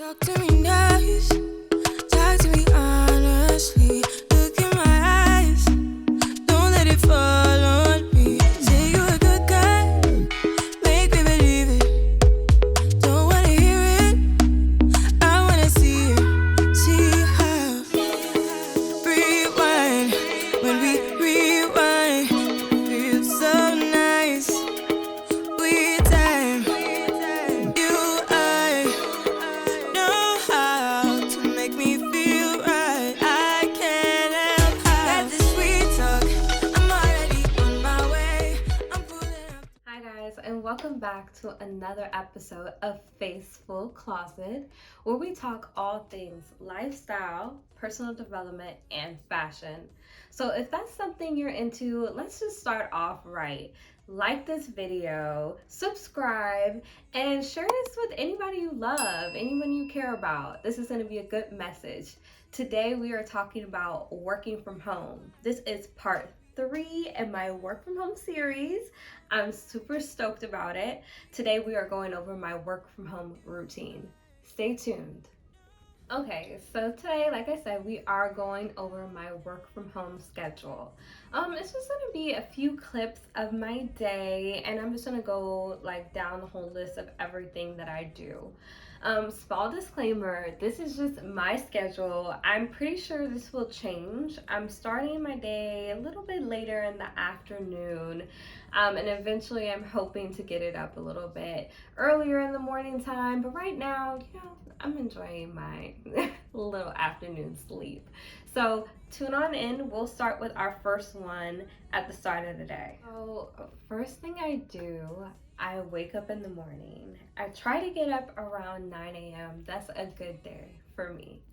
Talk to me nice, talk to me honestly. Look in my eyes, don't let it fall on me. Say you a good guy, make me believe it. Don't wanna hear it, I wanna see it. See how rewind, when we rewind, feels so nice. We time, you I know how to make me feel right. I can't help how that this sweet talk. I'm already on my way. I'm pulling up. Hi guys, and welcome back to another episode of Faceful Closet, where we talk all things lifestyle, personal development, and fashion. So if that's something you're into, let's just start off right. Like this video, subscribe, and share this with anybody you love, anyone you care about. This is going to be a good message. Today we are talking about working from home. This is part 3 in my work from home series. I'm super stoked about it. Today we are going over my work from home routine. Stay tuned. Okay, so today, like I said, we are going over my work from home schedule. It's just gonna be a few clips of my day, and I'm just gonna go like down the whole list of everything that I do. Small disclaimer, this is just my schedule. I'm pretty sure this will change. I'm starting my day a little bit later in the afternoon, and eventually I'm hoping to get it up a little bit earlier in the morning time, but right now, I'm enjoying my little afternoon sleep. So tune on in. We'll start with our first one at the start of the day. So first thing I do, I wake up in the morning. I try to get up around 9 a.m. That's a good day for me.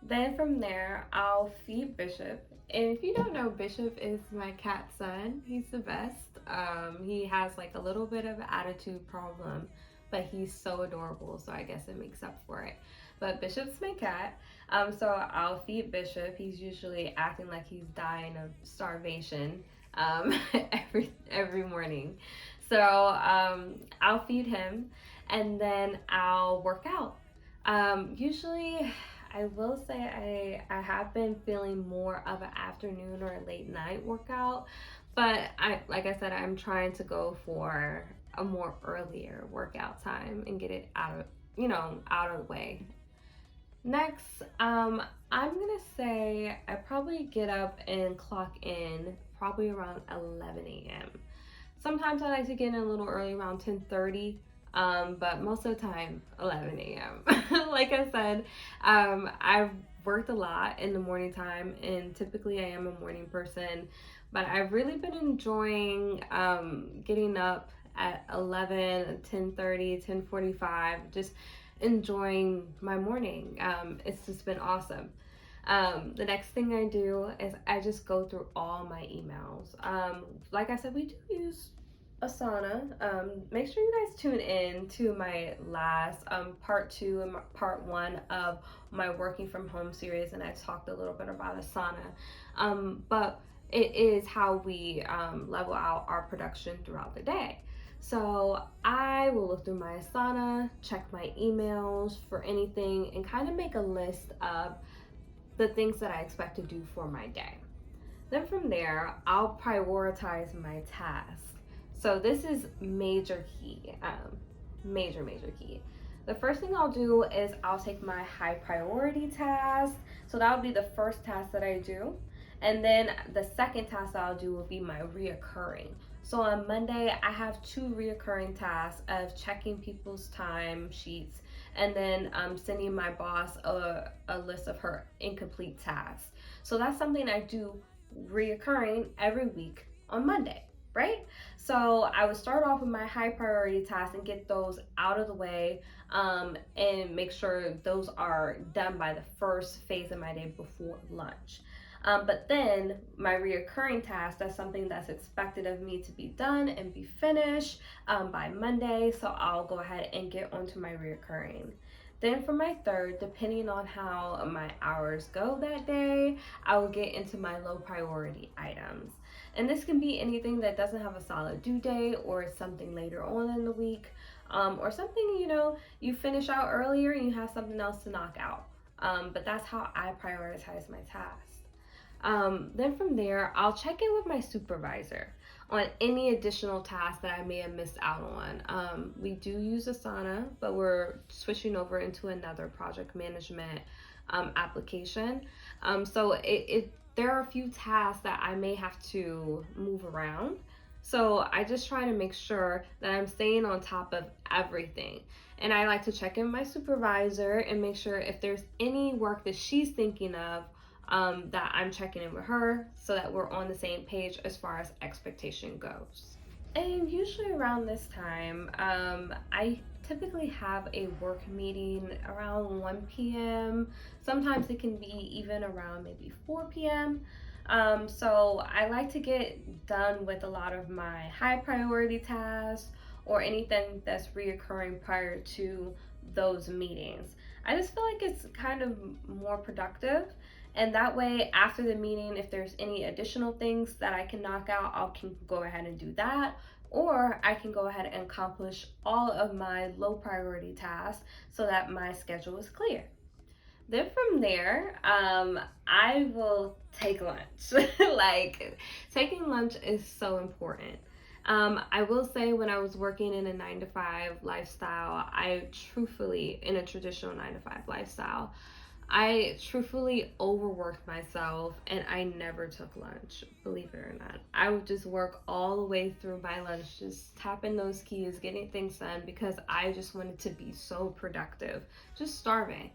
Then from there, I'll feed Bishop. And if you don't know, Bishop is my cat son. He's the best. He has like a little bit of an attitude problem, but he's so adorable, so I guess it makes up for it. But Bishop's my cat, so I'll feed Bishop. He's usually acting like he's dying of starvation every morning. So I'll feed him, and then I'll work out. Usually, I will say I have been feeling more of an afternoon or a late night workout, but like I said, I'm trying to go for a more earlier workout time and get it out of the way. Next, I'm gonna say I probably get up and clock in probably around 11 a.m. Sometimes I like to get in a little early, around 10:30, but most of the time 11 a.m. Like I said, I've worked a lot in the morning time, and typically I am a morning person, but I've really been enjoying getting up at 11, 10:30, 10:45, just enjoying my morning. It's just been awesome. The next thing I do is I just go through all my emails. Like I said, we do use Asana. Make sure you guys tune in to my last part 2 and part 1 of my working from home series, and I talked a little bit about Asana. But it is how we level out our production throughout the day. So I will look through my Asana, check my emails for anything, and kind of make a list of the things that I expect to do for my day. Then from there, I'll prioritize my tasks. So this is major key, major key. The first thing I'll do is I'll take my high priority task. So that'll be the first task that I do. And then the second task I'll do will be my reoccurring. So on Monday, I have 2 reoccurring tasks of checking people's time sheets and then sending my boss a list of her incomplete tasks. So that's something I do reoccurring every week on Monday, right? So I would start off with my high priority tasks and get those out of the way, and make sure those are done by the first phase of my day before lunch. But then my reoccurring task, that's something that's expected of me to be done and be finished by Monday. So I'll go ahead and get onto my reoccurring. Then for my third, depending on how my hours go that day, I will get into my low priority items. And this can be anything that doesn't have a solid due date or something later on in the week. or something, you finish out earlier and you have something else to knock out. But that's how I prioritize my tasks. Then from there, I'll check in with my supervisor on any additional tasks that I may have missed out on. We do use Asana, but we're switching over into another project management application. So there are a few tasks that I may have to move around. So I just try to make sure that I'm staying on top of everything. And I like to check in with my supervisor and make sure if there's any work that she's thinking of, that I'm checking in with her so that we're on the same page as far as expectation goes. And usually around this time, I typically have a work meeting around 1 p.m. Sometimes it can be even around maybe 4 p.m. So I like to get done with a lot of my high priority tasks or anything that's reoccurring prior to those meetings. I just feel like it's kind of more productive. And that way, after the meeting, if there's any additional things that I can knock out, I can go ahead and do that. Or I can go ahead and accomplish all of my low priority tasks so that my schedule is clear. Then from there, I will take lunch. Like, taking lunch is so important. I will say when I was working in a 9-to-5 lifestyle, in a traditional 9-to-5 lifestyle, I truthfully overworked myself and I never took lunch, believe it or not. I would just work all the way through my lunch, just tapping those keys, getting things done because I just wanted to be so productive, just starving.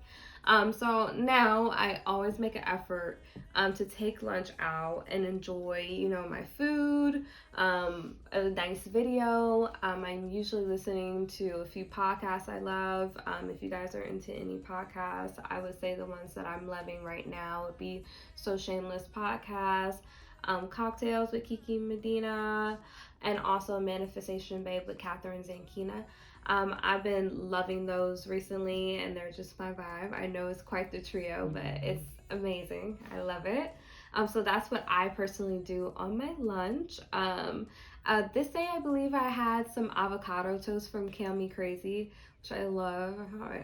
So now I always make an effort to take lunch out and enjoy, my food, a nice video. I'm usually listening to a few podcasts I love. If you guys are into any podcasts, I would say the ones that I'm loving right now would be So Shameless Podcast, Cocktails with Kiki Medina, and also Manifestation Babe with Catherine Zankina. I've been loving those recently and they're just my vibe. I know it's quite the trio, but it's amazing. I love it. So that's what I personally do on my lunch. This day I believe I had some avocado toast from Kale Me Crazy, which I love.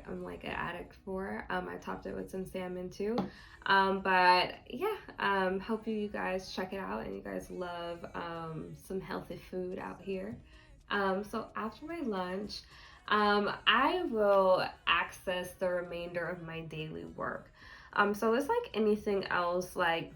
I'm like an addict for. I topped it with some salmon too. But yeah, hope you guys check it out and you guys love some healthy food out here. So after my lunch, I will access the remainder of my daily work. So it's like anything else, like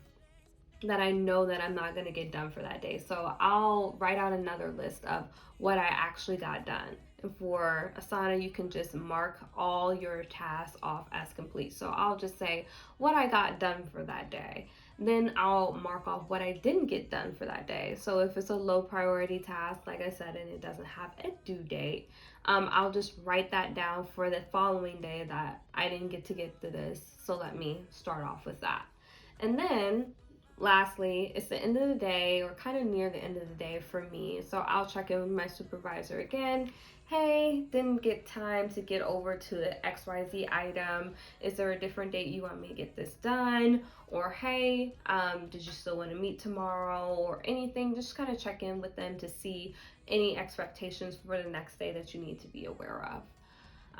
that I know that I'm not going to get done for that day. So I'll write out another list of what I actually got done. And for Asana, you can just mark all your tasks off as complete. So I'll just say what I got done for that day. Then I'll mark off what I didn't get done for that day. So if it's a low priority task, like I said, and it doesn't have a due date, I'll just write that down for the following day that I didn't get to this. So let me start off with that. And then lastly, it's the end of the day or kind of near the end of the day for me. So I'll check in with my supervisor again. Hey, didn't get time to get over to the XYZ item. Is there a different date you want me to get this done? Or hey, did you still want to meet tomorrow or anything? Just kind of check in with them to see any expectations for the next day that you need to be aware of.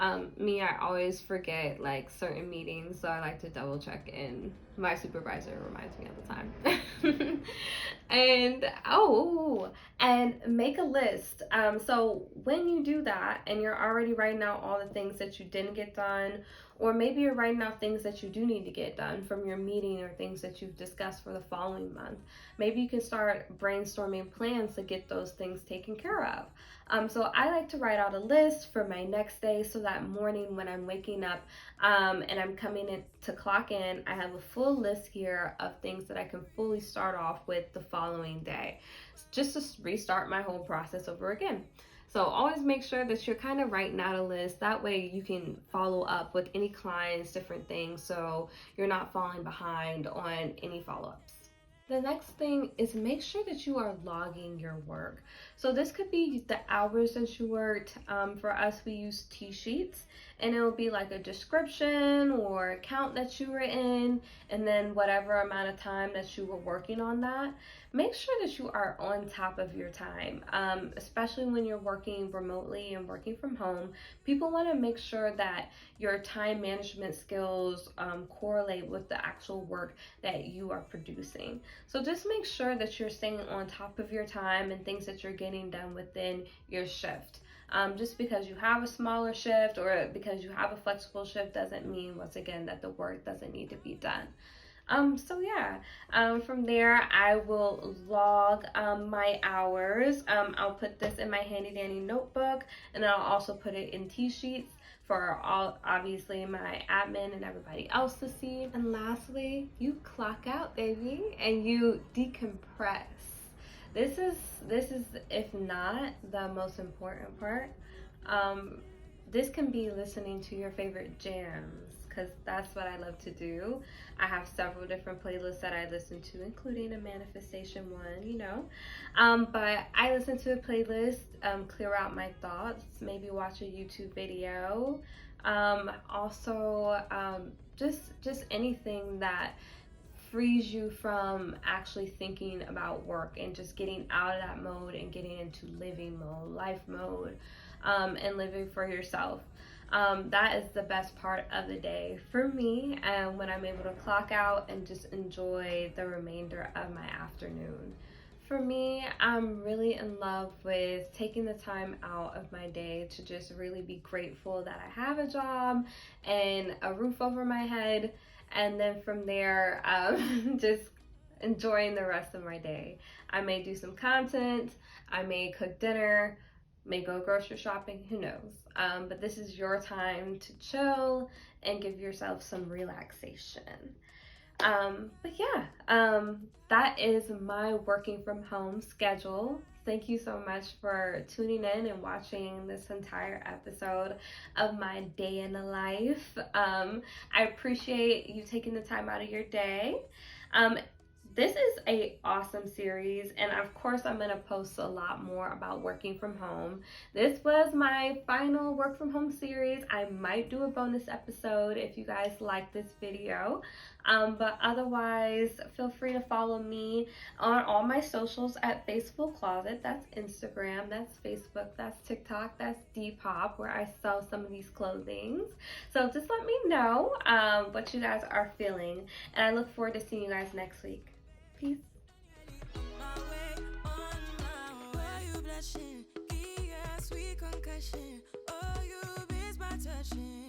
I always forget like certain meetings, so I like to double check in. My supervisor reminds me all the time. And make a list. So when you do that and you're already writing out all the things that you didn't get done, or maybe you're writing out things that you do need to get done from your meeting or things that you've discussed for the following month, maybe you can start brainstorming plans to get those things taken care of. So I like to write out a list for my next day so that morning when I'm waking up and I'm coming in to clock in, I have a full list here of things that I can fully start off with the following day, just to restart my whole process over again. So always make sure that you're kind of writing out a list. That way you can follow up with any clients, different things, so you're not falling behind on any follow-ups. The next thing is make sure that you are logging your work. So this could be the hours that you worked. For us, we use T-sheets, and it will be like a description or account that you were in, and then whatever amount of time that you were working on that. Make sure that you are on top of your time, especially when you're working remotely and working from home. People want to make sure that your time management skills correlate with the actual work that you are producing. So just make sure that you're staying on top of your time and things that you're getting done within your shift. Just because you have a smaller shift or because you have a flexible shift doesn't mean, once again, that the work doesn't need to be done. So yeah, from there I will log my hours. I'll put this in my handy dandy notebook, and then I'll also put it in T-sheets for all, obviously, my admin and everybody else to see. And lastly, you clock out, baby, and you decompress. This is if not the most important part. This can be listening to your favorite jams, because that's what I love to do. I have several different playlists that I listen to, including a manifestation one, you know. But I listen to a playlist, clear out my thoughts, maybe watch a YouTube video. Also, just anything that frees you from actually thinking about work and just getting out of that mode and getting into living mode, life mode, and living for yourself. That is the best part of the day for me, and when I'm able to clock out and just enjoy the remainder of my afternoon. For me, I'm really in love with taking the time out of my day to just really be grateful that I have a job and a roof over my head, and then from there, just enjoying the rest of my day. I may do some content, I may cook dinner, may go grocery shopping, who knows. But this is your time to chill and give yourself some relaxation. But yeah, that is my working from home schedule. Thank you so much for tuning in and watching this entire episode of my day in the life. I appreciate you taking the time out of your day. This is a awesome series, and of course I'm going to post a lot more about working from home. This was my final work from home series. I might do a bonus episode if you guys like this video. But otherwise, feel free to follow me on all my socials at Faceful Closet. That's Instagram, that's Facebook, that's TikTok, that's Depop, where I sell some of these clothings. So just let me know what you guys are feeling, and I look forward to seeing you guys next week. Peace. Sweet concussion, oh, you miss my touching.